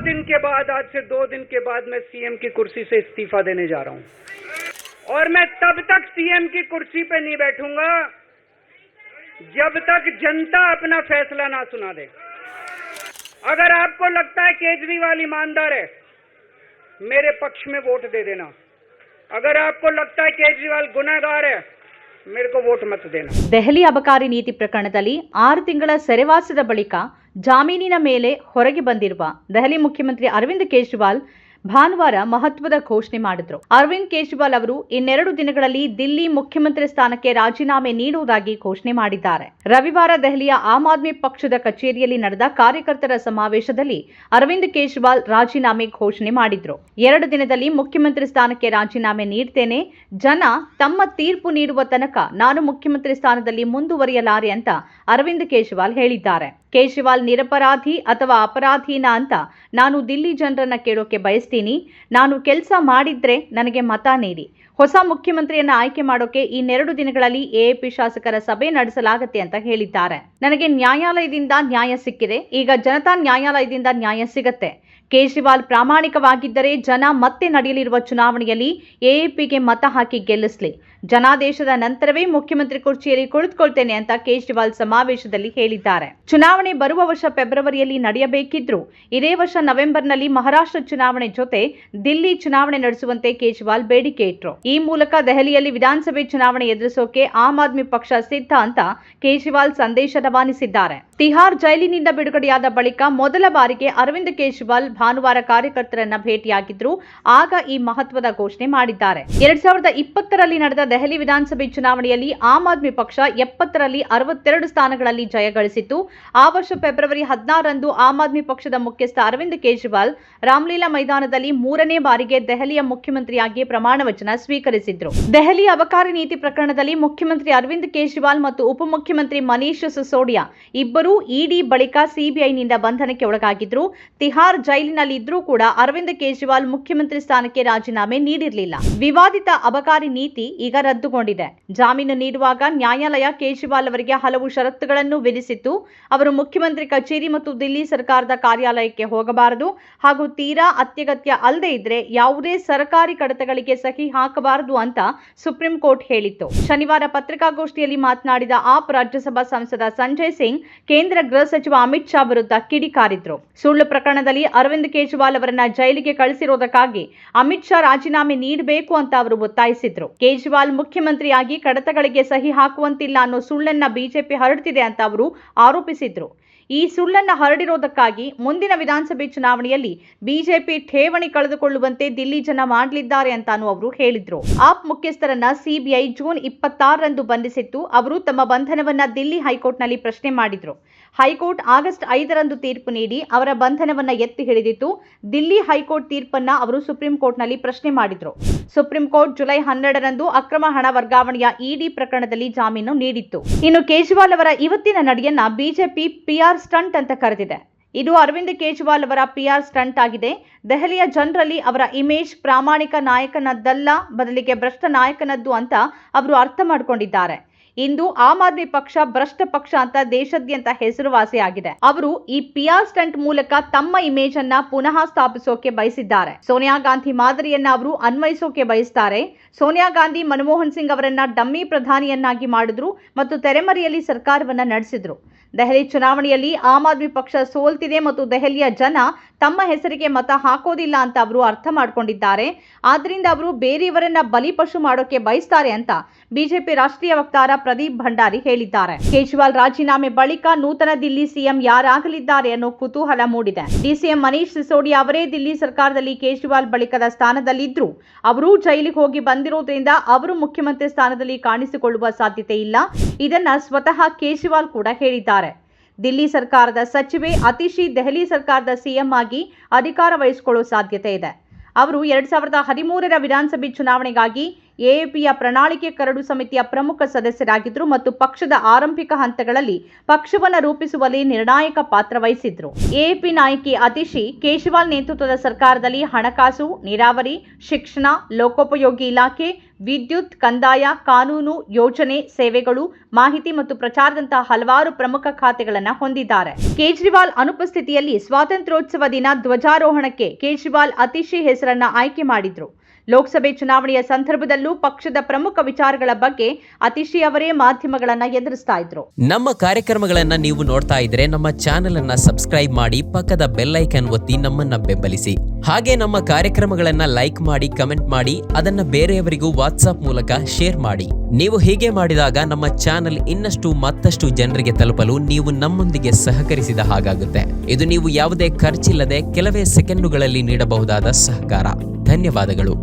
दिन के बाद, आज से 2 दिन के बाद मैं सीएम की कुर्सी से इस्तीफा देने जा रहा हूं और मैं तब तक सीएम की कुर्सी पे नहीं बैठूंगा जब तक जनता अपना फैसला ना सुना दे। अगर आपको लगता है केजरीवाल ईमानदार है, मेरे पक्ष में वोट दे देना। अगर आपको लगता है केजरीवाल गुनहगार है, मेरे को वोट मत देना। ದೆಹಲಿ ಅಬಕಾರಿ ನೀತಿ ಪ್ರಕರಣದಲ್ಲಿ 6 ತಿಂಗಳ ಸೆರೆವಾಸದ ಬಳಿಕ ಜಾಮೀನಿನ ಮೇಲೆ ಹೊರಗೆ ಬಂದಿರುವ ದೆಹಲಿ ಮುಖ್ಯಮಂತ್ರಿ ಅರವಿಂದ್ ಕೇಜ್ರಿವಾಲ್ ಭಾನುವಾರ ಮಹತ್ವದ ಘೋಷಣೆ ಮಾಡಿದ್ರು. ಅರವಿಂದ್ ಕೇಜ್ರಿವಾಲ್ ಅವರು ಇನ್ನೆರಡು ದಿನಗಳಲ್ಲಿ ದಿಲ್ಲಿ ಮುಖ್ಯಮಂತ್ರಿ ಸ್ಥಾನಕ್ಕೆ ರಾಜೀನಾಮೆ ನೀಡುವುದಾಗಿ ಘೋಷಣೆ ಮಾಡಿದ್ದಾರೆ. ರವಿವಾರ ದೆಹಲಿಯ ಆಮ್ ಆದ್ಮಿ ಪಕ್ಷದ ಕಚೇರಿಯಲ್ಲಿ ನಡೆದ ಕಾರ್ಯಕರ್ತರ ಸಮಾವೇಶದಲ್ಲಿ ಅರವಿಂದ್ ಕೇಜ್ರಿವಾಲ್ ರಾಜೀನಾಮೆ ಘೋಷಣೆ ಮಾಡಿದ್ರು. 2 ದಿನದಲ್ಲಿ ಮುಖ್ಯಮಂತ್ರಿ ಸ್ಥಾನಕ್ಕೆ ರಾಜೀನಾಮೆ ನೀಡ್ತೇನೆ, ಜನ ತಮ್ಮ ತೀರ್ಪು ನೀಡುವ ತನಕ ನಾನು ಮುಖ್ಯಮಂತ್ರಿ ಸ್ಥಾನದಲ್ಲಿ ಮುಂದುವರಿಯಲಾರೆ ಅಂತ ಅರವಿಂದ್ ಕೇಜ್ರಿವಾಲ್ ಹೇಳಿದ್ದಾರೆ. ಕೇಜ್ರಿವಾಲ್ ನಿರಪರಾಧಿ ಅಥವಾ ಅಪರಾಧೀನ ಅಂತ ನಾನು ದಿಲ್ಲಿ ಜನರನ್ನ ಕೇಳೋಕೆ ಬಯಸ್ತೀನಿ. ನಾನು ಕೆಲಸ ಮಾಡಿದ್ರೆ ನನಗೆ ಮತ ನೀಡಿ. ಹೊಸ ಮುಖ್ಯಮಂತ್ರಿಯನ್ನ ಆಯ್ಕೆ ಮಾಡೋಕೆ ಇನ್ನೆರಡು ದಿನಗಳಲ್ಲಿ ಎಎಪಿ ಶಾಸಕರ ಸಭೆ ನಡೆಸಲಾಗುತ್ತೆ ಅಂತ ಹೇಳಿದ್ದಾರೆ. ನನಗೆ ನ್ಯಾಯಾಲಯದಿಂದ ನ್ಯಾಯ ಸಿಕ್ಕಿದೆ, ಈಗ ಜನತಾ ನ್ಯಾಯಾಲಯದಿಂದ ನ್ಯಾಯ ಸಿಗತ್ತೆ. ಕೇಜ್ರಿವಾಲ್ ಪ್ರಾಮಾಣಿಕವಾಗಿದ್ದರೆ ಜನ ಮತ್ತೆ ನಡೆಯಲಿರುವ ಚುನಾವಣೆಯಲ್ಲಿ ಎಎಪಿಗೆ ಮತ ಹಾಕಿ ಗೆಲ್ಲಿಸಲಿ. ಜನಾದೇಶದ ನಂತರವೇ ಮುಖ್ಯಮಂತ್ರಿ ಕುರ್ಚಿಯಲ್ಲಿ ಕುಳಿತುಕೊಳ್ತೇನೆ ಅಂತ ಕೇಜ್ರಿವಾಲ್ ಸಮಾವೇಶದಲ್ಲಿ ಹೇಳಿದ್ದಾರೆ. ಚುನಾವಣೆ ಬರುವ ವರ್ಷ ಫೆಬ್ರವರಿಯಲ್ಲಿ ನಡೆಯಬೇಕಿದ್ರು ಇದೇ ವರ್ಷ ನವೆಂಬರ್ನಲ್ಲಿ ಮಹಾರಾಷ್ಟ್ರ ಚುನಾವಣೆ ಜೊತೆ ದಿಲ್ಲಿ ಚುನಾವಣೆ ನಡೆಸುವಂತೆ ಕೇಜ್ರಿವಾಲ್ ಬೇಡಿಕೆ ಇಟ್ರು. ಈ ಮೂಲಕ ದೆಹಲಿಯಲ್ಲಿ ವಿಧಾನಸಭೆ ಚುನಾವಣೆ ಎದುರಿಸೋಕೆ ಆಮ್ ಆದ್ಮಿ ಪಕ್ಷ ಸಿದ್ಧ ಅಂತ ಕೇಜ್ರಿವಾಲ್ ಸಂದೇಶ ರವಾನಿಸಿದ್ದಾರೆ. ತಿಹಾರ್ ಜೈಲಿನಿಂದ ಬಿಡುಗಡೆಯಾದ ಬಳಿಕ ಮೊದಲ ಬಾರಿಗೆ ಅರವಿಂದ್ ಕೇಜ್ರಿವಾಲ್ ಭಾನುವಾರ ಕಾರ್ಯಕರ್ತರನ್ನ ಭೇಟಿಯಾಗಿದ್ರು. ಆಗ ಈ ಮಹತ್ವದ ಘೋಷಣೆ ಮಾಡಿದ್ದಾರೆ. 2020ರಲ್ಲಿ ನಡೆದ ದೆಹಲಿ ವಿಧಾನಸಭೆ ಚುನಾವಣೆಯಲ್ಲಿ ಆಮ್ ಆದ್ಮಿ ಪಕ್ಷ 70ರಲ್ಲಿ 62 ಸ್ಥಾನಗಳಲ್ಲಿ ಜಯ ಗಳಿಸಿತ್ತು. ಆ ವರ್ಷ ಫೆಬ್ರವರಿ 16ರಂದು ಆಮ್ ಆದ್ಮಿ ಪಕ್ಷದ ಮುಖ್ಯಸ್ಥ ಅರವಿಂದ್ ಕೇಜ್ರಿವಾಲ್ ರಾಮಲೀಲಾ ಮೈದಾನದಲ್ಲಿ 3ನೇ ಬಾರಿಗೆ ದೆಹಲಿಯ ಮುಖ್ಯಮಂತ್ರಿಯಾಗಿ ಪ್ರಮಾಣ ವಚನ ಸ್ವೀಕರಿಸಿದ್ರು. ದೆಹಲಿ ಅಬಕಾರಿ ನೀತಿ ಪ್ರಕರಣದಲ್ಲಿ ಮುಖ್ಯಮಂತ್ರಿ ಅರವಿಂದ್ ಕೇಜ್ರಿವಾಲ್ ಮತ್ತು ಉಪಮುಖ್ಯಮಂತ್ರಿ ಮನೀಶ್ ಸಿಸೋಡಿಯಾ ಇಬ್ಬರೂ ಇಡಿ ಬಳಿಕ ಸಿಬಿಐನಿಂದ ಬಂಧನಕ್ಕೆ ಒಳಗಾಗಿದ್ರು. ತಿಹಾರ್ ಜೈಲಿನಲ್ಲಿ ಇದ್ರೂ ಕೂಡ ಅರವಿಂದ್ ಕೇಜ್ರಿವಾಲ್ ಮುಖ್ಯಮಂತ್ರಿ ಸ್ಥಾನಕ್ಕೆ ರಾಜೀನಾಮೆ ನೀಡಿರಲಿಲ್ಲ. ವಿವಾದಿತ ಅಬಕಾರಿ ನೀತಿ ಈಗ ರದ್ದುಗೊಂಡಿದೆ. ಜಾಮೀನು ನೀಡುವಾಗ ನ್ಯಾಯಾಲಯ ಕೇಜ್ರಿವಾಲ್ ಅವರಿಗೆ ಹಲವು ಷರತ್ತುಗಳನ್ನು ವಿಧಿಸಿತ್ತು. ಅವರು ಮುಖ್ಯಮಂತ್ರಿ ಕಚೇರಿ ಮತ್ತು ದಿಲ್ಲಿ ಸರ್ಕಾರದ ಕಾರ್ಯಾಲಯಕ್ಕೆ ಹೋಗಬಾರದು ಹಾಗೂ ತೀರಾ ಅತ್ಯಗತ್ಯ ಅಲ್ಲದೆ ಇದ್ರೆ ಯಾವುದೇ ಸರ್ಕಾರಿ ಕಡತಗಳಿಗೆ ಸಹಿ ಹಾಕಬಾರದು ಅಂತ ಸುಪ್ರೀಂ ಕೋರ್ಟ್ ಹೇಳಿತ್ತು. ಶನಿವಾರ ಪತ್ರಿಕಾಗೋಷ್ಠಿಯಲ್ಲಿ ಮಾತನಾಡಿದ ಆಪ್ ರಾಜ್ಯಸಭಾ ಸಂಸದ ಸಂಜಯ್ ಸಿಂಗ್ ಕೇಂದ್ರ ಗೃಹ ಸಚಿವ ಅಮಿತ್ ಶಾ ವಿರುದ್ಧ ಕಿಡಿಕಾರಿದ್ರು. ಸುಳ್ಳು ಪ್ರಕರಣದಲ್ಲಿ ಅರವಿಂದ್ ಕೇಜ್ರಿವಾಲ್ ಅವರನ್ನ ಜೈಲಿಗೆ ಕಳಿಸಿರೋದಕ್ಕಾಗಿ ಅಮಿತ್ ಶಾ ರಾಜೀನಾಮೆ ನೀಡಬೇಕು ಅಂತ ಅವರು ಒತ್ತಾಯಿಸಿದ್ರು. ಕೇಜ್ರಿವಾಲ್ ಮುಖ್ಯಮಂತ್ರಿಯಾಗಿ ಕಡತಗಳಿಗೆ ಸಹಿ ಹಾಕುವಂತಿಲ್ಲ ಅನ್ನೋ ಸುಳ್ಳನ್ನ ಬಿಜೆಪಿ ಹರಡುತ್ತಿದೆ ಅಂತ ಅವರು ಆರೋಪಿಸಿದ್ರು. ಈ ಸುಳ್ಳನ್ನ ಹರಡಿರೋದಕ್ಕಾಗಿ ಮುಂದಿನ ವಿಧಾನಸಭೆ ಚುನಾವಣೆಯಲ್ಲಿ ಬಿಜೆಪಿ ಠೇವಣಿ ಕಳೆದುಕೊಳ್ಳುವಂತೆ ದಿಲ್ಲಿ ಜನ ಮಾಡಲಿದ್ದಾರೆ ಅಂತಾನು ಅವರು ಹೇಳಿದ್ರು. ಆಪ್ ಮುಖ್ಯಸ್ಥರನ್ನ ಸಿಬಿಐ ಜೂನ್ 26ರಂದು ಬಂಧಿಸಿತ್ತು. ಅವರು ತಮ್ಮ ಬಂಧನವನ್ನ ದಿಲ್ಲಿ ಹೈಕೋರ್ಟ್ನಲ್ಲಿ ಪ್ರಶ್ನೆ ಮಾಡಿದ್ರು. ಹೈಕೋರ್ಟ್ ಆಗಸ್ಟ್ 5ರಂದು ತೀರ್ಪು ನೀಡಿ ಅವರ ಬಂಧನವನ್ನ ಎತ್ತಿ ಹಿಡಿದಿತ್ತು. ದಿಲ್ಲಿ ಹೈಕೋರ್ಟ್ ತೀರ್ಪನ್ನ ಅವರು ಸುಪ್ರೀಂ ಕೋರ್ಟ್ನಲ್ಲಿ ಪ್ರಶ್ನೆ ಮಾಡಿದ್ರು. ಸುಪ್ರೀಂ ಕೋರ್ಟ್ ಜುಲೈ 12ರಂದು ಅಕ್ರಮ ಹಣ ವರ್ಗಾವಣೆಯ ಇಡಿ ಪ್ರಕರಣದಲ್ಲಿ ಜಾಮೀನು ನೀಡಿತ್ತು. ಇನ್ನು ಕೇಜ್ರಿವಾಲ್ ಅವರ ಇವತ್ತಿನ ನಡೆಯನ್ನ ಬಿಜೆಪಿ ಪಿಆರ್ ಸ್ಟಂಟ್ ಅಂತ ಕರೆದಿದೆ. ಇದು ಅರವಿಂದ್ ಕೇಜ್ರಿವಾಲ್ ಅವರ ಪಿಆರ್ ಸ್ಟಂಟ್ ಆಗಿದೆ. ದೆಹಲಿಯ ಜನರಲ್ಲಿ ಅವರ ಇಮೇಜ್ ಪ್ರಾಮಾಣಿಕ ನಾಯಕನದ್ದಲ್ಲ, ಬದಲಿಗೆ ಭ್ರಷ್ಟ ನಾಯಕನದ್ದು ಅಂತ ಅವರು ಅರ್ಥ ಮಾಡಿಕೊಂಡಿದ್ದಾರೆ. ಇಂದು ಆಮ್ ಆದ್ಮಿ ಪಕ್ಷ ಭ್ರಷ್ಟ ಪಕ್ಷ ಅಂತ ದೇಶಾದ್ಯಂತ ಹೆಸರುವಾಸಿಯಾಗಿದೆ. ಅವರು ಈ ಪಿಆರ್ ಸ್ಟಂಟ್ ಮೂಲಕ ತಮ್ಮ ಇಮೇಜ್ ಅನ್ನ ಪುನಃ ಸ್ಥಾಪಿಸೋಕೆ ಬಯಸಿದ್ದಾರೆ. ಸೋನಿಯಾ ಗಾಂಧಿ ಮಾದರಿಯನ್ನ ಅವರು ಅನ್ವಯಿಸೋಕೆ ಬಯಸ್ತಾರೆ. ಸೋನಿಯಾ ಗಾಂಧಿ ಮನಮೋಹನ್ ಸಿಂಗ್ ಅವರನ್ನ ಡಮ್ಮಿ ಪ್ರಧಾನಿಯನ್ನಾಗಿ ಮಾಡಿದ್ರು ಮತ್ತು ತೆರೆಮರೆಯಲ್ಲಿ ಸರ್ಕಾರವನ್ನ ನಡೆಸಿದ್ರು. ದೆಹಲಿ ಚುನಾವಣೆಯಲ್ಲಿ ಆಮ್ ಆದ್ಮಿ ಪಕ್ಷ ಸೋಲ್ತಿದೆ ಮತ್ತು ದೆಹಲಿಯ ಜನ ತಮ್ಮ ಹೆಸರಿಗೆ ಮತ ಹಾಕೋದಿಲ್ಲ ಅಂತ ಅವರು ಅರ್ಥ ಮಾಡಿಕೊಂಡಿದ್ದಾರೆ. ಆದ್ರಿಂದ ಅವರು ಬೇರೆಯವರನ್ನ ಬಲಿಪಶು ಮಾಡೋಕೆ ಬಯಸ್ತಾರೆ ಅಂತ ಬಿಜೆಪಿ ರಾಷ್ಟ್ರೀಯ ವಕ್ತಾರ ಪ್ರದೀಪ್ ಭಂಡಾರಿ ಹೇಳಿದ್ದಾರೆ. ಕೇಜ್ರಿವಾಲ್ ರಾಜೀನಾಮೆ ಬಳಿಕ ನೂತನ ದಿಲ್ಲಿ ಸಿಎಂ ಯಾರಾಗಲಿದ್ದಾರೆ ಅನ್ನೋ ಕುತೂಹಲ ಮೂಡಿದೆ. ಡಿಸಿಎಂ ಮನೀಶ್ ಸಿಸೋಡಿಯಾ ಅವರೇ ದಿಲ್ಲಿ ಸರ್ಕಾರದಲ್ಲಿ ಕೇಜ್ರಿವಾಲ್ ಬಳಿಕದ ಸ್ಥಾನದಲ್ಲಿದ್ರು. ಅವರು ಜೈಲಿಗೆ ಹೋಗಿ ಬಂದಿರೋದ್ರಿಂದ ಅವರು ಮುಖ್ಯಮಂತ್ರಿ ಸ್ಥಾನದಲ್ಲಿ ಕಾಣಿಸಿಕೊಳ್ಳುವ ಸಾಧ್ಯತೆ ಇಲ್ಲ. ಇದನ್ನ ಸ್ವತಃ ಕೇಜ್ರಿವಾಲ್ ಕೂಡ ಹೇಳಿದ್ದಾರೆ. ದಿಲ್ಲಿ ಸರ್ಕಾರದ ಸಚಿವೆ ಅತಿಶಿ ದೆಹಲಿ ಸರ್ಕಾರದ ಸಿಎಂ ಆಗಿ ಅಧಿಕಾರ ವಹಿಸಿಕೊಳ್ಳುವ ಸಾಧ್ಯತೆ ಇದೆ. ಅವರು 2013ರ ವಿಧಾನಸಭೆ ಚುನಾವಣೆಗಾಗಿ ಎಎಪಿಯ ಪ್ರಣಾಳಿಕೆ ಕರಡು ಸಮಿತಿಯ ಪ್ರಮುಖ ಸದಸ್ಯರಾಗಿದ್ದರು ಮತ್ತು ಪಕ್ಷದ ಆರಂಭಿಕ ಹಂತಗಳಲ್ಲಿ ಪಕ್ಷವನ್ನು ರೂಪಿಸುವಲ್ಲಿ ನಿರ್ಣಾಯಕ ಪಾತ್ರ ವಹಿಸಿದ್ರು. ಎಎಪಿ ನಾಯಕಿ ಅತಿಶಿ ಕೇಜ್ರಿವಾಲ್ ನೇತೃತ್ವದ ಸರ್ಕಾರದಲ್ಲಿ ಹಣಕಾಸು, ನೀರಾವರಿ, ಶಿಕ್ಷಣ, ಲೋಕೋಪಯೋಗಿ ಇಲಾಖೆ, ವಿದ್ಯುತ್, ಕಂದಾಯ, ಕಾನೂನು, ಯೋಜನೆ, ಸೇವೆಗಳು, ಮಾಹಿತಿ ಮತ್ತು ಪ್ರಚಾರದಂತಹ ಹಲವಾರು ಪ್ರಮುಖ ಖಾತೆಗಳನ್ನು ಹೊಂದಿದ್ದಾರೆ. ಕೇಜ್ರಿವಾಲ್ ಅನುಪಸ್ಥಿತಿಯಲ್ಲಿ ಸ್ವಾತಂತ್ರ್ಯೋತ್ಸವ ದಿನ ಧ್ವಜಾರೋಹಣಕ್ಕೆ ಕೇಜ್ರಿವಾಲ್ ಅತಿಶಿ ಹೆಸರನ್ನ ಆಯ್ಕೆ ಮಾಡಿದ್ರು. ಲೋಕಸಭೆ ಚುನಾವಣೆಯ ಸಂದರ್ಭದಲ್ಲೂ ಪಕ್ಷದ ಪ್ರಮುಖ ವಿಚಾರಗಳ ಬಗ್ಗೆ ಅತಿಶಿ ಅವರೇ ಮಾಧ್ಯಮಗಳನ್ನ ಎದುರಿಸ್ತಾ ಇದ್ರು. ನಮ್ಮ ಕಾರ್ಯಕ್ರಮಗಳನ್ನ ನೀವು ನೋಡ್ತಾ ಇದ್ರೆ ನಮ್ಮ ಚಾನೆಲ್ ಅನ್ನ ಸಬ್ಸ್ಕ್ರೈಬ್ ಮಾಡಿ, ಪಕ್ಕದ ಬೆಲ್ ಐಕಾನ್ ಒತ್ತಿ ನಮ್ಮನ್ನ ಬೆಂಬಲಿಸಿ. ಹಾಗೆ ನಮ್ಮ ಕಾರ್ಯಕ್ರಮಗಳನ್ನ ಲೈಕ್ ಮಾಡಿ, ಕಮೆಂಟ್ ಮಾಡಿ, ಅದನ್ನ ಬೇರೆಯವರಿಗೂ ವಾಟ್ಸ್ಆಪ್ ಮೂಲಕ ಶೇರ್ ಮಾಡಿ. ನೀವು ಹೀಗೆ ಮಾಡಿದಾಗ ನಮ್ಮ ಚಾನೆಲ್ ಇನ್ನಷ್ಟು ಮತ್ತಷ್ಟು ಜನರಿಗೆ ತಲುಪಲು ನೀವು ನಮ್ಮೊಂದಿಗೆ ಸಹಕರಿಸಿದ ಹಾಗಾಗುತ್ತೆ. ಇದು ನೀವು ಯಾವುದೇ ಖರ್ಚಿಲ್ಲದೆ ಕೆಲವೇ ಸೆಕೆಂಡುಗಳಲ್ಲಿ ನೀಡಬಹುದಾದ ಸಹಕಾರ. ಧನ್ಯವಾದಗಳು.